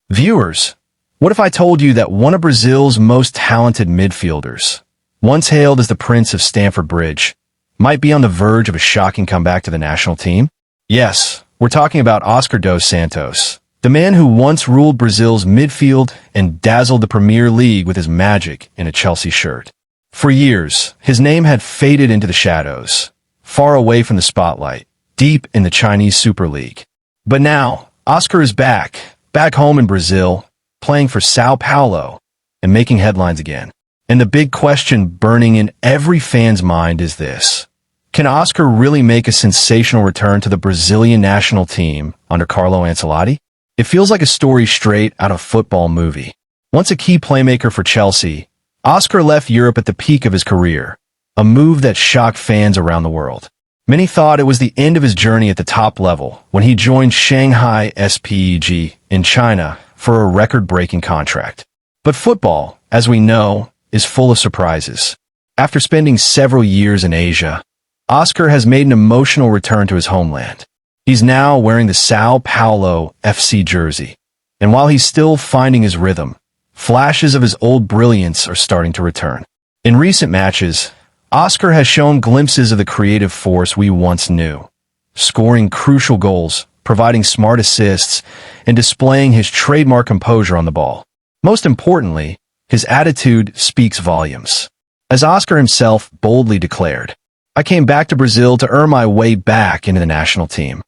Viewers, what if I told you that one of Brazil's most talented midfielders, once hailed as the Prince of Stamford Bridge, might be on the verge of a shocking comeback to the national team? Yes, we're talking about Oscar dos Santos, the man who once ruled Brazil's midfield and dazzled the Premier League with his magic in a Chelsea shirt. For years, his name had faded into the shadows, far away from the spotlight, deep in the Chinese Super League. But now, Oscar is back home in Brazil, playing for São Paulo, and making headlines again. And the big question burning in every fan's mind is this: can Oscar really make a sensational return to the Brazilian national team under Carlo Ancelotti? It feels like a story straight out of a football movie. Once a key playmaker for Chelsea, Oscar left Europe at the peak of his career, a move that shocked fans around the world. Many thought it was the end of his journey at the top level when he joined Shanghai SPEG in China for a record-breaking contract. But football, as we know, is full of surprises. After spending several years in Asia, Oscar has made an emotional return to his homeland. He's now wearing the São Paulo FC jersey. And while he's still finding his rhythm, flashes of his old brilliance are starting to return. In recent matches, Oscar has shown glimpses of the creative force we once knew, scoring crucial goals, providing smart assists, and displaying his trademark composure on the ball. Most importantly, his attitude speaks volumes. As Oscar himself boldly declared, "I came back to Brazil to earn my way back into the national team."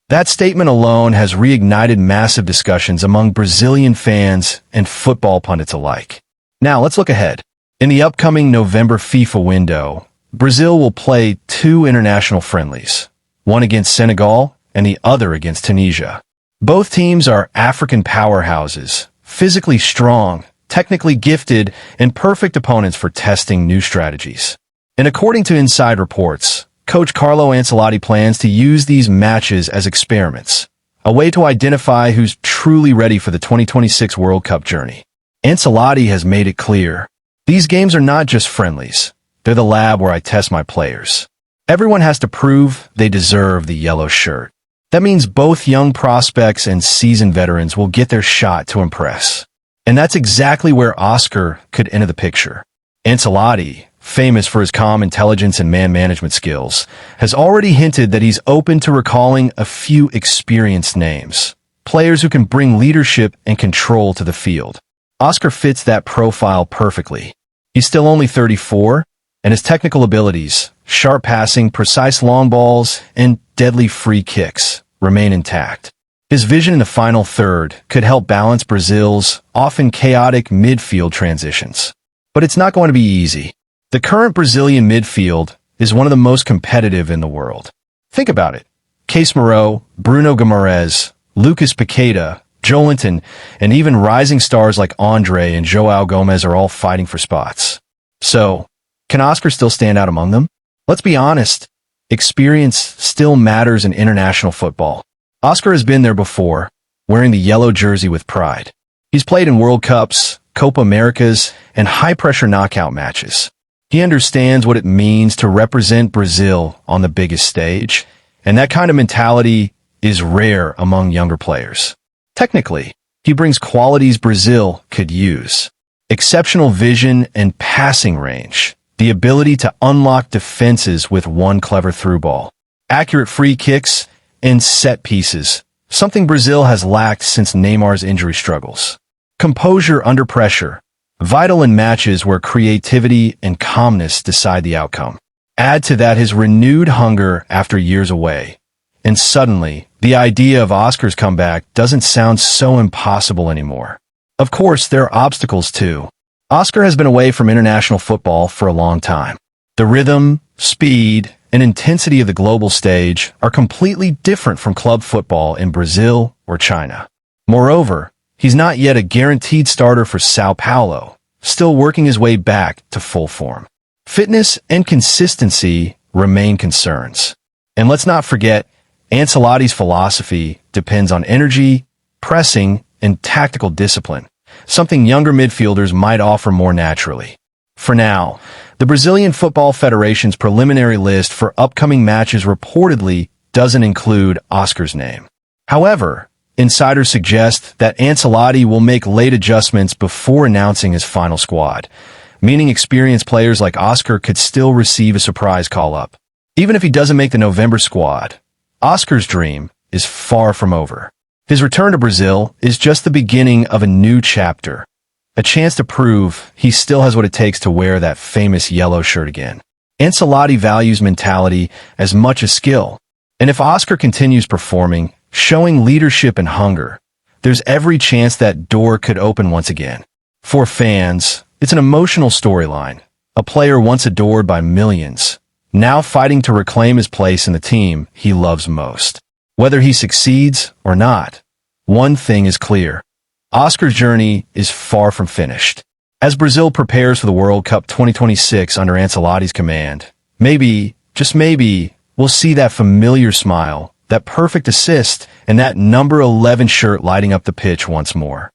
That statement alone has reignited massive discussions among Brazilian fans and football pundits alike. Now let's look ahead. In the upcoming November FIFA window, Brazil will play two international friendlies, one against Senegal and the other against Tunisia. Both teams are African powerhouses, physically strong, technically gifted, and perfect opponents for testing new strategies. And according to inside reports, Coach Carlo Ancelotti plans to use these matches as experiments, a way to identify who's truly ready for the 2026 World Cup journey. Ancelotti has made it clear: these games are not just friendlies. They're the lab where I test my players. Everyone has to prove they deserve the yellow shirt. That means both young prospects and seasoned veterans will get their shot to impress. And that's exactly where Oscar could enter the picture. Ancelotti, famous for his calm intelligence and man-management skills, has already hinted that he's open to recalling a few experienced names, players who can bring leadership and control to the field. Oscar fits that profile perfectly. He's still only 34, and his technical abilities, sharp passing, precise long balls, and deadly free kicks remain intact. His vision in the final third could help balance Brazil's often chaotic midfield transitions. But it's not going to be easy. The current Brazilian midfield is one of the most competitive in the world. Think about it. Casemiro, Bruno Guimaraes, Lucas Paqueta, Joelinton, and even rising stars like Andre and João Gomes are all fighting for spots. So, can Oscar still stand out among them? Let's be honest, experience still matters in international football. Oscar has been there before, wearing the yellow jersey with pride. He's played in World Cups, Copa Americas, and high-pressure knockout matches. He understands what it means to represent Brazil on the biggest stage, and that kind of mentality is rare among younger players. Technically, he brings qualities Brazil could use: exceptional vision and passing range, the ability to unlock defenses with one clever through ball, accurate free kicks, and set pieces, something Brazil has lacked since Neymar's injury struggles. Composure under pressure, vital in matches where creativity and calmness decide the outcome. Add to that his renewed hunger after years away, and suddenly, the idea of Oscar's comeback doesn't sound so impossible anymore. Of course, there are obstacles too. Oscar has been away from international football for a long time. The rhythm, speed, and intensity of the global stage are completely different from club football in Brazil or China. Moreover, he's not yet a guaranteed starter for São Paulo, still working his way back to full form. Fitness and consistency remain concerns. And let's not forget, Ancelotti's philosophy depends on energy, pressing, and tactical discipline, something younger midfielders might offer more naturally. For now, the Brazilian Football Federation's preliminary list for upcoming matches reportedly doesn't include Oscar's name. However, Insiders suggest that Ancelotti will make late adjustments before announcing his final squad, meaning experienced players like Oscar could still receive a surprise call-up. Even if he doesn't make the November squad, Oscar's dream is far from over. His return to Brazil is just the beginning of a new chapter, a chance to prove he still has what it takes to wear that famous yellow shirt again. Ancelotti values mentality as much as skill, and if Oscar continues performing, showing leadership and hunger, there's every chance that door could open once again. For fans, it's an emotional storyline. A player once adored by millions, now fighting to reclaim his place in the team he loves most. Whether he succeeds or not, one thing is clear. Oscar's journey is far from finished. As Brazil prepares for the World Cup 2026 under Ancelotti's command, maybe, just maybe, we'll see that familiar smile, that perfect assist, and that number 11 shirt lighting up the pitch once more.